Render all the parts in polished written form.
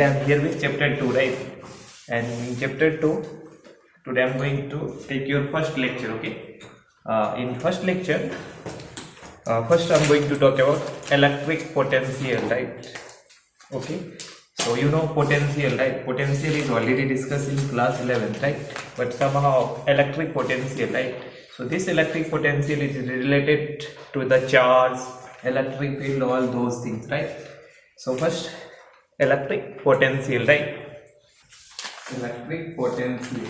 I am here with chapter 2, right? And in chapter 2, today I am going to take your first lecture, okay? In first lecture, first I am going to talk about electric potential, right? Okay, so you know potential, right? Potential is already discussed in class 11, right? But somehow electric potential, right? So this electric potential is related to the charge, electric field, all those things, right? So first, electric potential, right? Electric potential.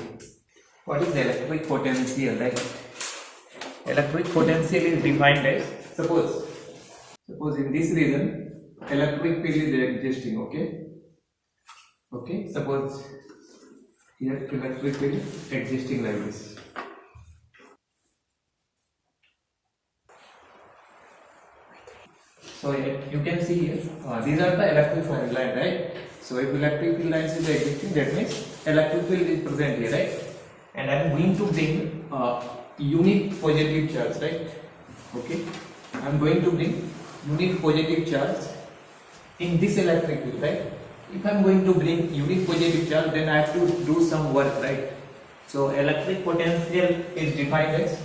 What is electric potential, right? Electric potential is defined as suppose in this region electric field is existing, okay, suppose here electric field existing like this. So you can see here these are the electric field line, right? So if electric field lines is existing, that means electric field is present here, right? And I am going to bring unit positive charge, right? Okay, I am going to bring unit positive charge in this electric field, right? If I am going to bring unit positive charge, then I have to do some work, right? So electric potential is defined as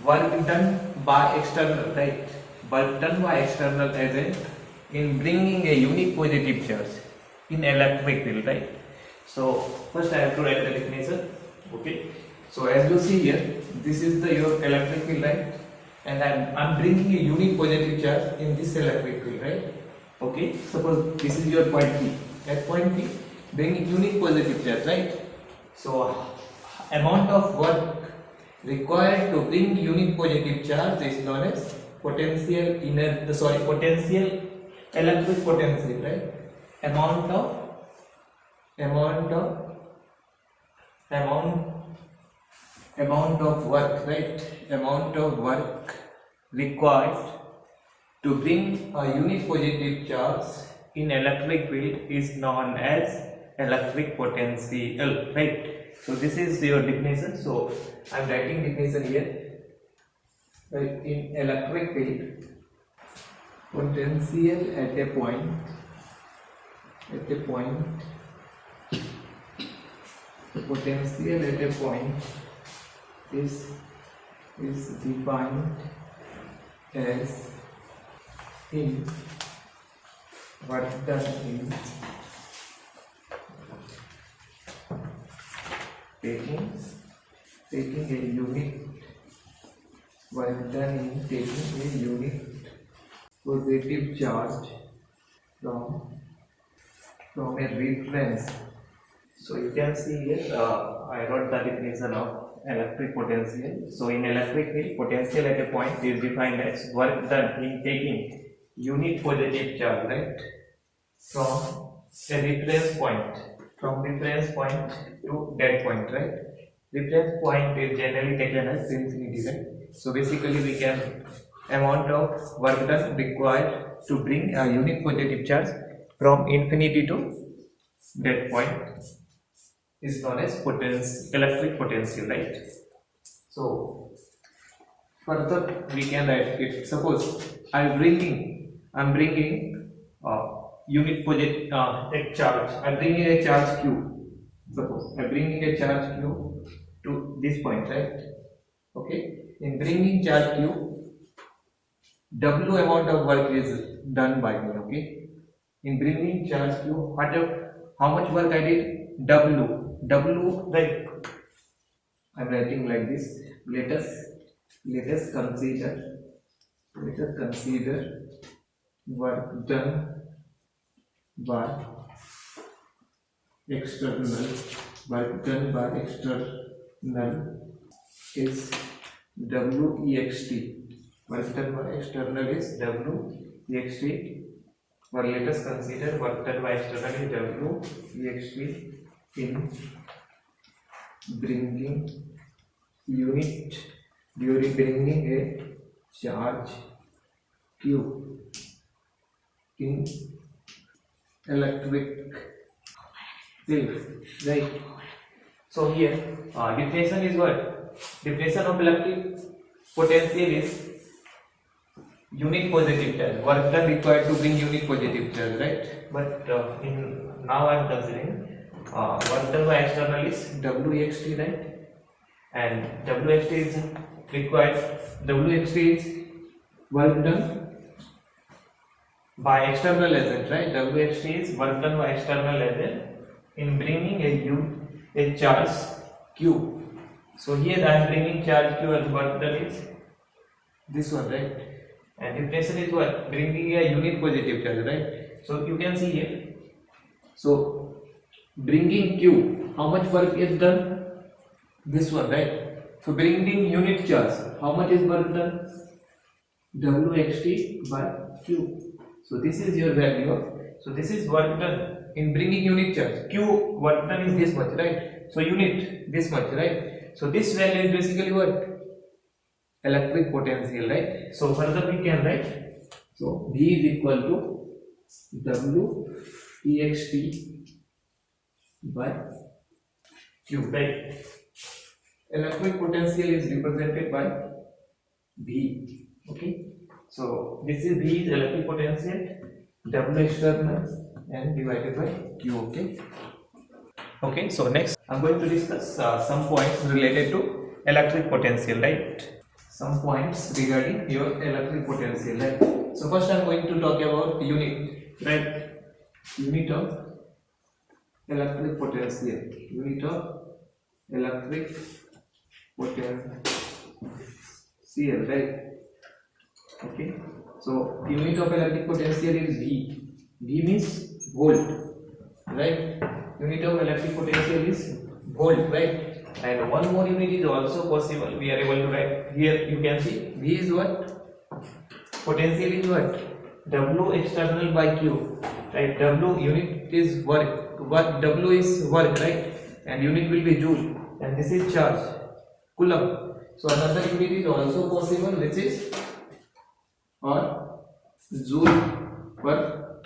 work done by external, right? Work done by external agent in bringing a unit positive charge in electric field, right? So first I have to write the definition, okay? So as you see here, this is the your electric field, right? And I'm bringing a unit positive charge in this electric field, right? Okay, suppose this is your point P. At point P, bringing unit positive charge, right? So amount of work required to bring unit positive charge is known as potential electric potential, right? Amount of work, right? Amount of work required to bring a unit positive charge in electric field is known as electric potential, right? So this is your definition. So I am writing definition here, right? In electric field, potential at a point potential at a point is defined as in work done in taking a unit work done in taking a unit positive charge from a reference. So you can see here I wrote the definition of electric potential. So in electric field, potential at a point is defined as work done in taking unit positive charge, right, from a reference point, to that point, right? Reference point is generally taken as infinity, right? So basically we can amount of work done required to bring a unit positive charge from infinity to that point is known as electric potential, right? So further we can write it. Suppose I'm bringing unit positive a charge. I'm bringing a charge Q. Suppose I'm bringing a charge Q to this point, right? Okay. In bringing charge Q, W amount of work is done by me. Okay. In bringing charge Q, how much work I did? W, right? I'm writing like this. Let us consider work done by external. Work done by external is WEXT. Work done by external is WEXT. But let us consider work done by external is WEXT in bringing unit during bringing a charge Q in electric field, right? So here definition is what? Definition of electric potential is unit positive charge, work done required to bring unit positive charge, right? But in now I am considering work done by external is WXT, right? And WXT is required. WXT is work done by external agent, right? WXT is work done by external agent in bringing a charge Q. So here I am bringing charge Q and work done is this one, right? And definition is what? Bringing a unit positive charge, right? So you can see here. So bringing Q, how much work is done? This one, right? So bringing unit charge, how much is work done? WXT by Q. So this is your value of. So this is work done in bringing unit charge. Q work done is this much, right? So unit this much, right? So this value is basically what? Electric potential, right? So further we can write. So V is equal to WEXT by Q, right? Electric potential is represented by V. Okay. So this is V is electric potential, W external and divided by Q. Okay. Okay. So next I'm going to discuss some points related to electric potential, right? Some points regarding your electric potential, right? So first I'm going to talk about unit, right? Unit of electric potential. Unit of electric potential, right? Okay. So unit of electric potential is V. V means volt, right? Unit of electric potential is volt, right? And one more unit is also possible. We are able to write here. You can see V is what? Potential is what? W external by Q, right? W unit is work. What W is work, right? And unit will be joule. And this is charge, coulomb. So another unit is also possible, which is or joule per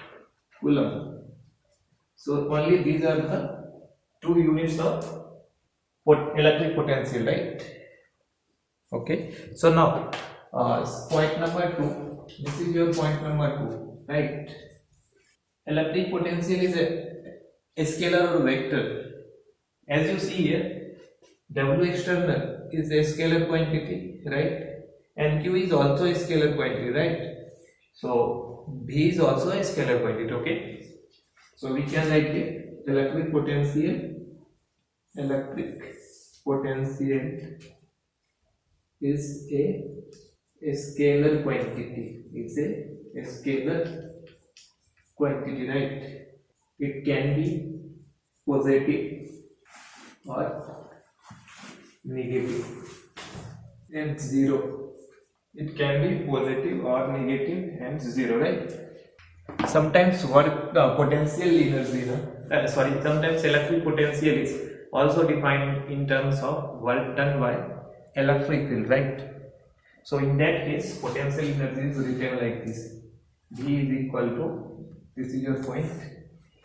coulomb. So only these are the two units of electric potential, right? Okay. So now point number 2. This is your point number 2, right? Electric potential is a scalar or vector. As you see here, W external is a scalar quantity, right? And Q is also a scalar quantity, right? So V is also a scalar quantity. Okay. So we can write here electric potential is a scalar quantity. It's a scalar quantity, right? It can be positive or negative and zero. It can be positive or negative and zero, right? Sometimes work potential energy, sometimes electric potential is also defined in terms of work done by electric field, right? So in that case, potential energy is written like this: V is equal to, this is your point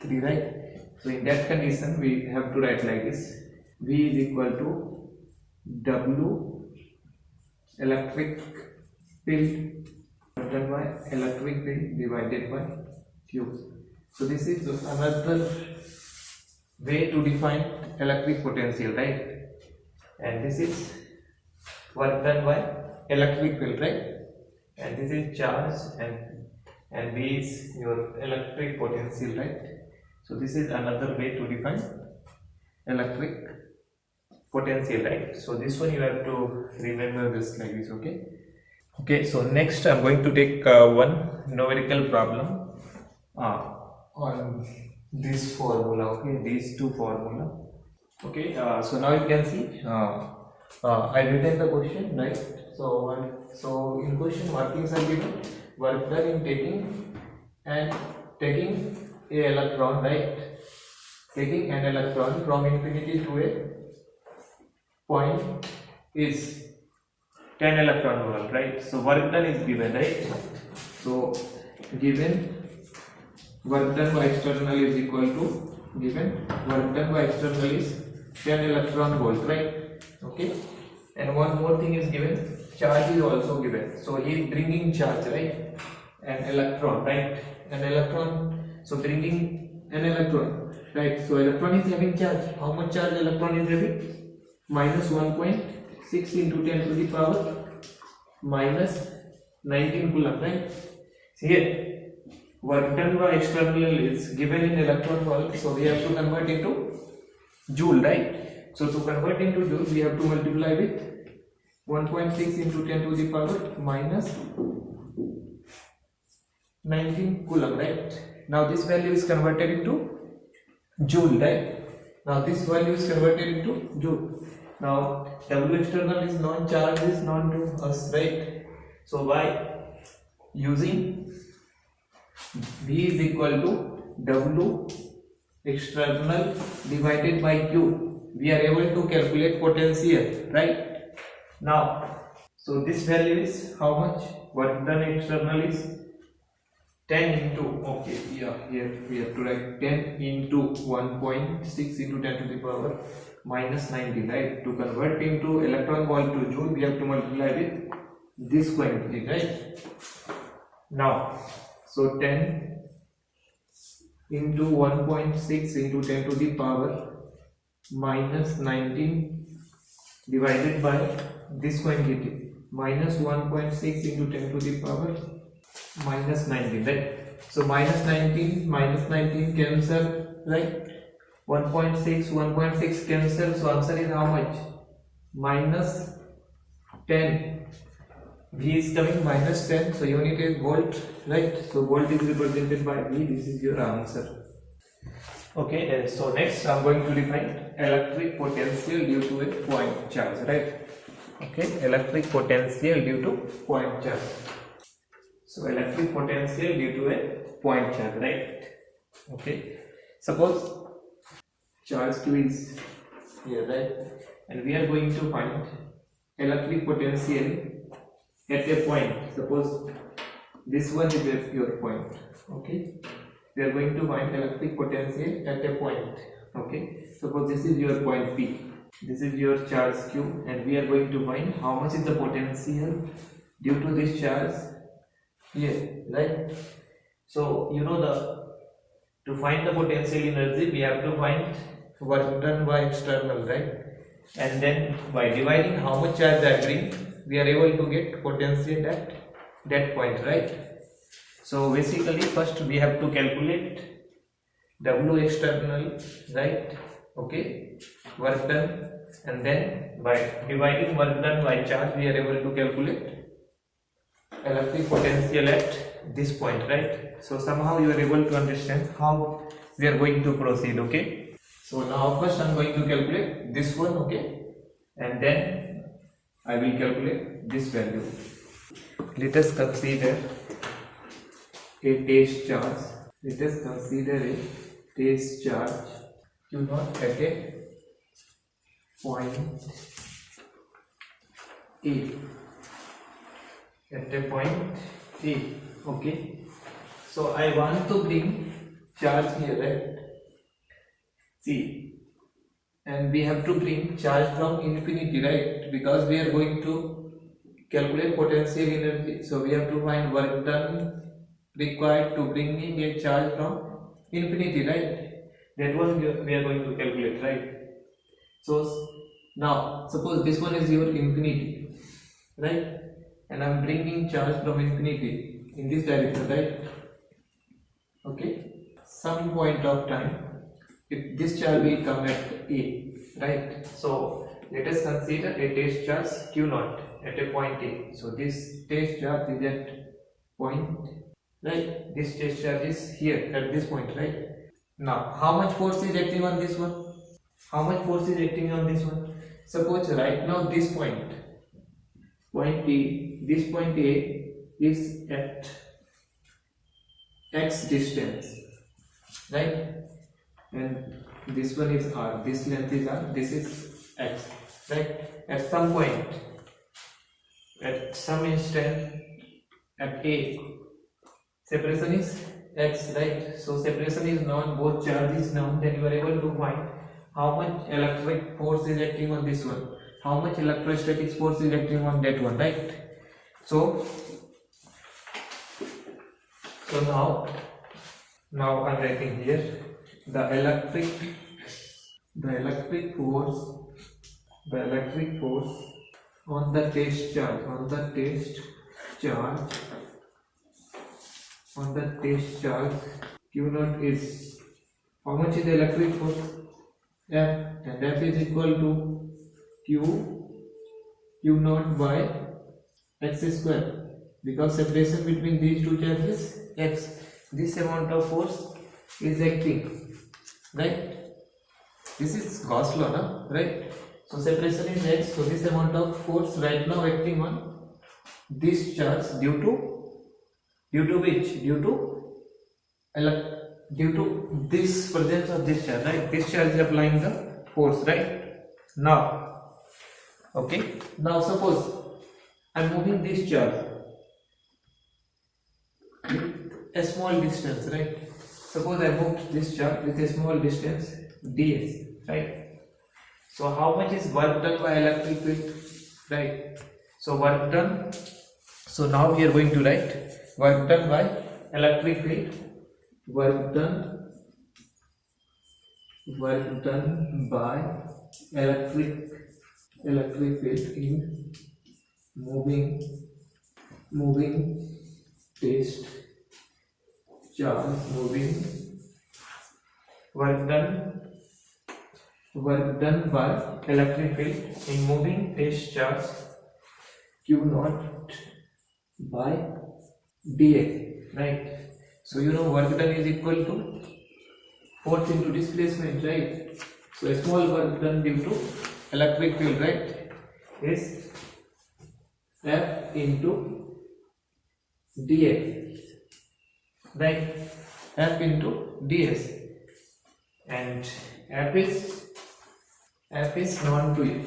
3, right? So in that condition, we have to write like this: V is equal to W electric field done by electric field divided by Q. So this is another way to define electric potential, right? And this is work done by electric field, right? And this is charge and V is your electric potential, right? So this is another way to define electric potential, right? So this one you have to remember this like this. Okay. Okay, so next I'm going to take one numerical problem on this formula. Okay, these two formula. Okay, so now you can see I written the question, right? So in question, what things are given? Work done in taking a electron, right? Taking an electron from infinity to a point is 10 electron volt, right? So work done is given, right? So given work done by external is equal to given work done by external is 10 electron volt, right? Okay. And one more thing is given, charge is also given. So he is bringing charge, right? An electron, right? An electron. So bringing an electron. right? So electron is having charge. How much charge electron is having? Minus 1.6 into 10 to the power minus 19 coulomb, right? So here work done by external is given in electron volt, so we have to convert into joule, right? So to convert into joule, we have to multiply with 1.6 into 10 to the power minus 19 coulomb, right? Now this value is converted into joule, right? Now this value is converted into joule. Now W external is known, charge is known to us, right? So by using V is equal to W external divided by Q, we are able to calculate potential, right? Now, so this value is how much? Work done external is 10 into, okay, yeah, here we have to write 10 into 1.6 into 10 to the power minus 90, right? To convert into electron volt to joule, we have to multiply with this quantity, right? Now, so 10 into 1.6 into 10 to the power minus 19 divided by this quantity minus 1.6 into 10 to the power minus 19, right? So minus 19 cancel, right? 1.6 cancel, so answer is how much? Minus 10. V is coming minus 10, so unit is volt, right? So volt is represented by V. This is your answer. Okay, so next I'm going to define electric potential due to a point charge, right? Okay, electric potential due to point charge. So electric potential due to a point charge, right? Okay, suppose charge Q is here, right? And we are going to find electric potential at a point. Suppose this one is your point, okay? We are going to find electric potential at a point, okay? Suppose this is your point P, this is your charge Q, and we are going to find how much is the potential due to this charge here, right? So you know to find the potential energy, we have to find work done by external, right? And then by dividing how much charge that brings, we are able to get potential at that point, right? So basically first we have to calculate W external, right? Okay, work done, and then by dividing work done by charge, we are able to calculate electric potential at this point, right? So somehow you are able to understand how we are going to proceed, okay? So now first I am going to calculate this one, okay? And then I will calculate this value. Let us consider a test charge. Let us consider a test charge Q naught at a point A. At a point A, okay? So I want to bring charge here, right? See, and we have to bring charge from infinity, right? Because we are going to calculate potential energy, so we have to find work done required to bringing a charge from infinity, right? That one we are going to calculate, right? So now suppose this one is your infinity, right? And I'm bringing charge from infinity in this direction, right? Okay, some point of time if this charge will come at A, right? So let us consider a test charge Q naught at a point A. So this test charge is at point, right? This test charge is here at this point, right? Now how much force is acting on this one? How much force is acting on this one? Suppose right now this point A, this point A is at x distance, right? And this one is R, this length is R, this is x, right? At some point, at some instant at A, separation is x, right? So separation is known, both charge is known, then you are able to find how much electric force is acting on this one, how much electrostatic force is acting on that one, right? So now I'm writing here the electric force on the test charge Q naught is, how much is the electric force? F, and F is equal to Q naught by x square, because separation between these two charges x. This amount of force is acting, right? This is Gauss law, no? Right? So separation is x. So this amount of force right now acting on this charge due to which? Due to this presence of this charge, right? This charge is applying the force, right? Now, okay. Now suppose I am moving this charge with a small distance, right? Suppose I moved this charge with a small distance ds, right? So how much is work done by electric field, right? So work done. So now we are going to write work done by electric field. Work done by electric field in moving test charge. Work done by electric field in moving test charge Q naught by dx, right? So you know work done is equal to force into displacement, right? So a small work done due to electric field, right, is F into dx, right? F into ds, and F is known to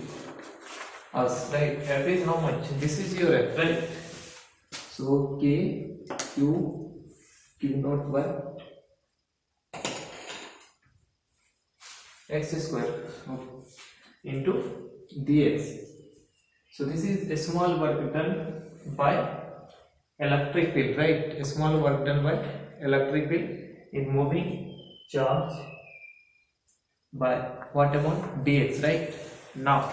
us, right? F is how much? This is your F, right? So Q naught by x square into dx. So this is a small work done by electric field, right? A small work done by electric field in moving charge by what amount? Dx, right? Now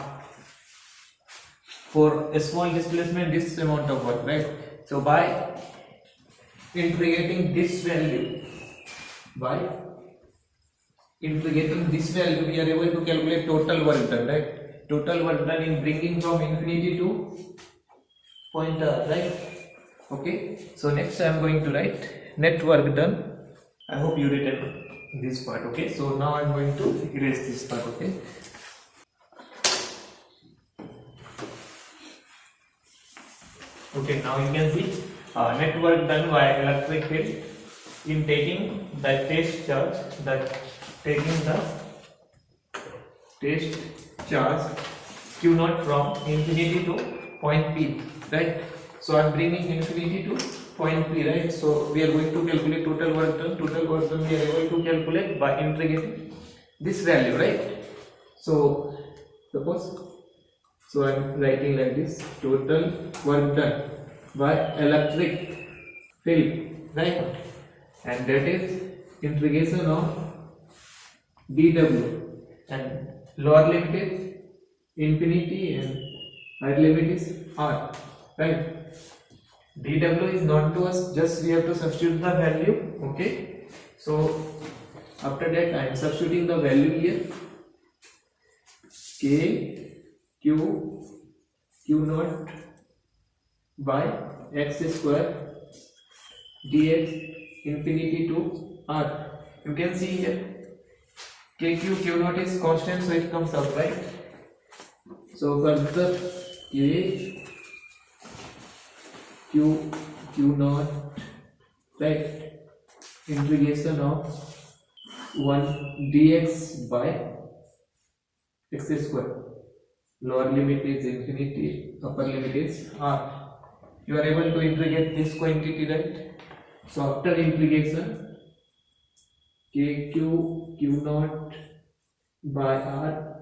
for a small displacement, this amount of work, right? So by integrating this value, we are able to calculate total work done, right? Total work done in bringing from infinity to point R, right? Okay. So next I am going to write net work done. I hope you written this part, okay? So now I am going to erase this part, okay? Okay, now you can see net work done by electric field in taking the test charge, Q naught from infinity to point P, right? So I am bringing infinity to point P, right? So we are going to calculate total work done. Total work done we are able to calculate by integrating this value, right? So suppose, so I am writing like this: total work done by electric field, right? And that is integration of dw, and lower limit is infinity and higher limit is r, right? dw is known to us, just we have to substitute the value, okay? So after that I am substituting the value here: q naught by x square dx infinity to r. You can see here q naught is constant, so it comes out, right? So further q naught, right, integration of 1 dx by x square. Lower limit is infinity, upper limit is r. You are able to integrate this quantity, right? So after integration, q naught by r,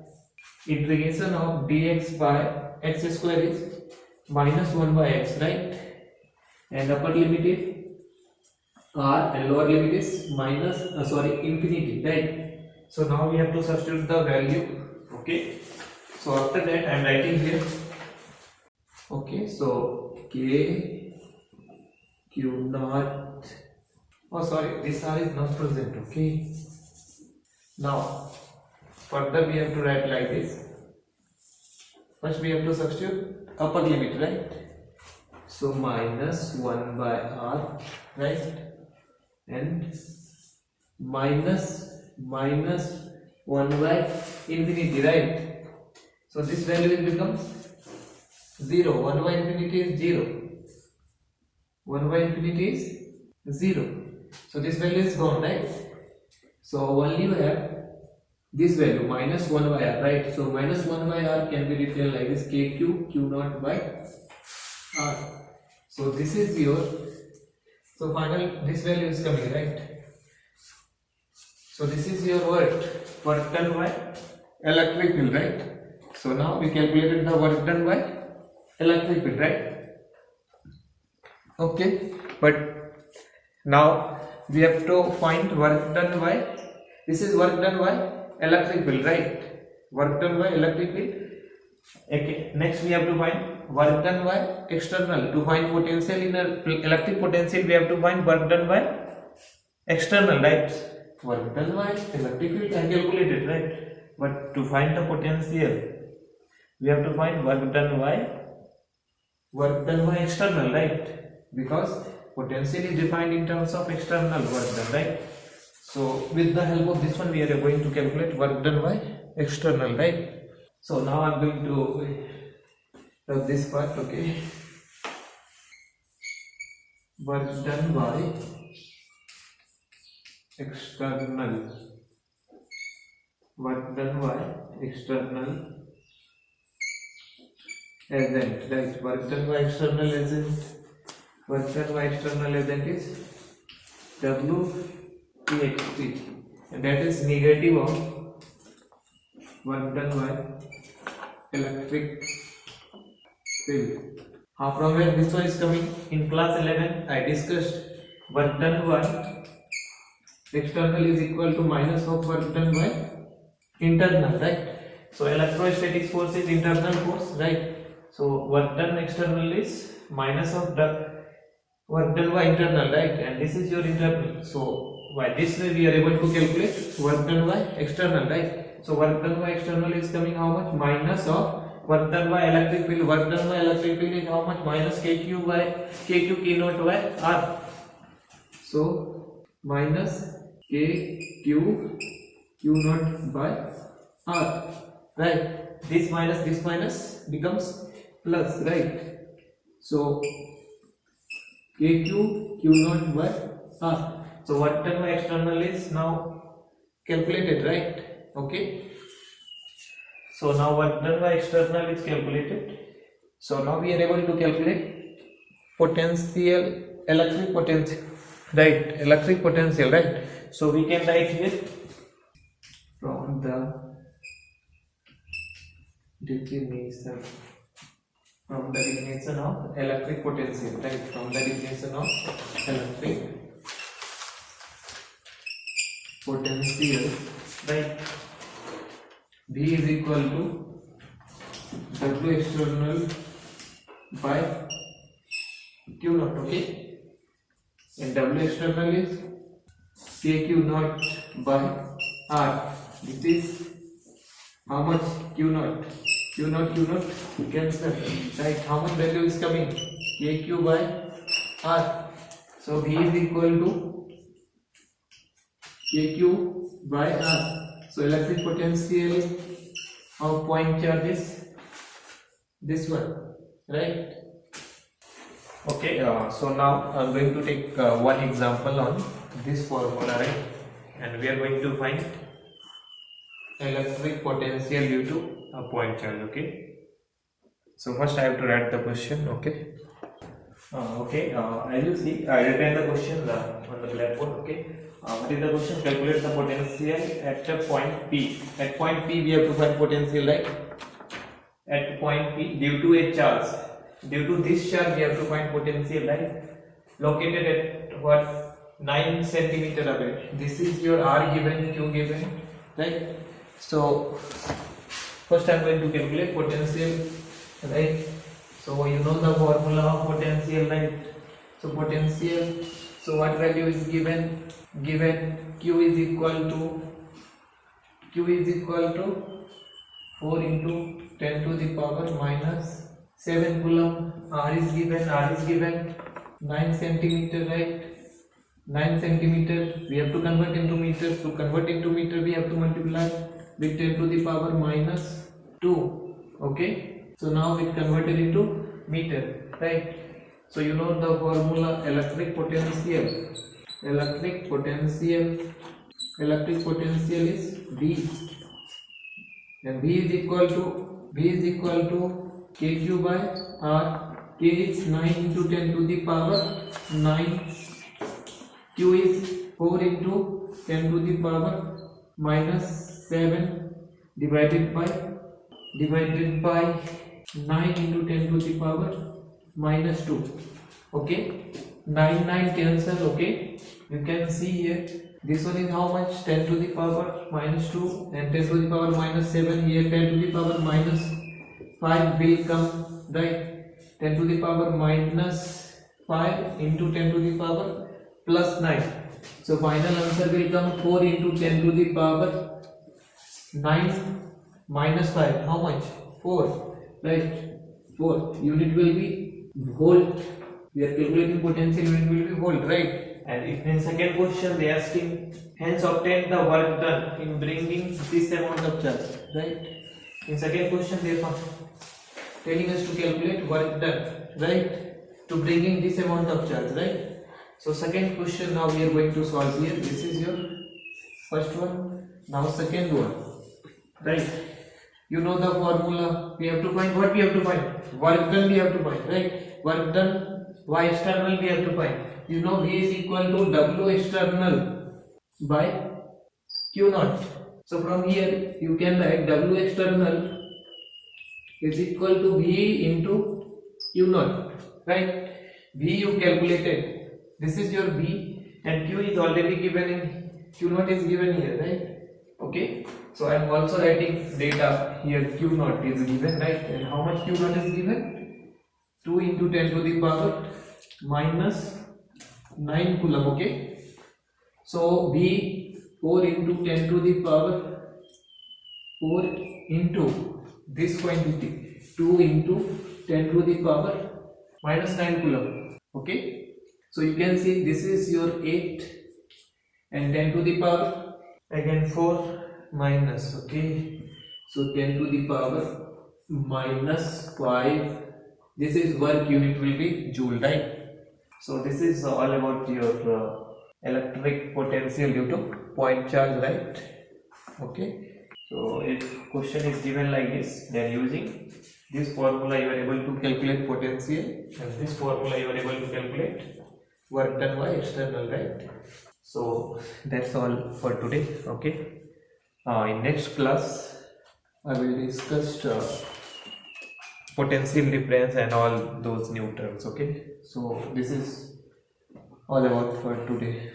integration of dx by x square is minus 1 by x, right? And upper limit is r and lower limit is infinity, right? So now we have to substitute the value. Okay, so after that I am writing here. Okay, so K Q naught. Oh, sorry, this R is not present. Okay, now further we have to write like this. First we have to substitute upper limit, right? So minus 1 by R, right? And minus 1 by infinity, right? So this value will become 0. 1 by infinity is 0. 1 by infinity is 0. So this value is gone, right? So only you have this value minus 1 by R, right? So minus 1 by R can be written like this: KQ Q naught by R. So this is your, so final this value is coming, right? So this is your work done by electric field, right? So now we calculated the work done by electric field, right? Okay, but now we have to find work done by, this is work done by electric field, right? Work done by electric field. Okay, next we have to find work done by external. To find potential in electric potential, we have to find work done by external, right? Work done by electric field can calculate it, right? But to find the potential, we have to find work done by external, right? Because potential is defined in terms of external work done, right? So with the help of this one, we are going to calculate work done by external, right? So now I'm going to have this part, okay? Work done by external. Work done by external agent, right? Work done by external agent. Work done by external agent is WTXT, and that is negative of work done by electric field. From where this one is coming? In class 11, I discussed work done by external is equal to minus of work done by internal, right? So electrostatic force is internal force, right? So work done external is minus of the work done by internal, right? And this is your internal. So by this way we are able to calculate work done by external, right? So work done by external is coming how much? Minus of work done by electric field. Work done by electric field is how much? Minus KQ K naught by R. So minus KQ Q naught by R, right? This minus becomes plus, right? So KQ Q naught by R. So work done by external is now calculated, right? Okay. So now work done by external is calculated. So now we are able to calculate potential, electric potential, right? Electric potential, right? So we can write here from the definition. From the definition of electric potential, right? From the definition of electric potential, right? V is equal to W external by Q naught, okay? And W external is KQ naught by R. This is how much? Q naught cancel, right? How much value is coming? KQ by R. So V is equal to KQ by R. So electric potential of point charge is this one, right? Okay, so now I'm going to take one example on this formula, right? And we are going to find electric potential due to a point charge, okay? So first I have to write the question, okay? As you see, I written the question on the blackboard, okay? What is the question? Calculate the potential at the point P. At point P we have to find potential, right? At point P, due to a charge, due to this charge we have to find potential, right? Located at what? 9 centimeter away. This is your R given, Q given, right? So first I'm going to calculate potential, right? So you know the formula of potential, right? So potential, so what value is given? Given Q is equal to 4 into 10 to the power minus 7 coulomb. R is given 9 centimeter, right? 9 centimeter, we have to convert into meter. To convert into meter, we have to multiply with 10 to the power minus 2. Okay, so now it converted into meter, right? So you know the formula, electric potential. Electric potential is V, and V is equal to kq by R. K is 9 into 10 to the power 9. Q is 4 into 10 to the power minus 7 divided by 9 into 10 to the power minus 2. Okay, 9 cancel. Okay, you can see here, this one is how much? 10 to the power minus 2, and 10 to the power minus 7. Here 10 to the power minus 5 will come, right? 10 to the power minus 5 into 10 to the power plus 9. So final answer will come 4 into 10 to the power 9 minus 5. How much? 4, right? 4. Unit will be volt. We are calculating potential, unit will be volt, right? And if in second question they asking, hence obtain the work done in bringing this amount of charge, right? In second question they are telling us to calculate work done, right? To bringing this amount of charge, right? So second question now we are going to solve here. This is your first one. Now second one, right? You know the formula. We have to find what we have to find. Work done we have to find, right? Work done. Y external we have to find. You know V is equal to W external by Q naught. So from here you can write W external is equal to V into Q naught, right? V you calculated. This is your V, and Q is already given in, Q naught is given here, right? Okay, so I am also writing data here. Q naught is given, right? And how much Q naught is given? 2 into 10 to the power minus 9 coulomb. Okay, so V 4 into 10 to the power 4 into this quantity 2 into 10 to the power minus 9 coulomb. Okay, so you can see this is your 8 and 10 to the power again 4 minus. Okay, so 10 to the power minus 5. This is work unit will be joule, right? So this is all about your electric potential due to point charge, right? Okay, so if question is given like this, then using this formula you are able to calculate potential, and this formula you are able to calculate work done by external, right? So that's all for today. Okay, in next class I will discuss potential difference and all those new terms. Okay, so this is all about for today.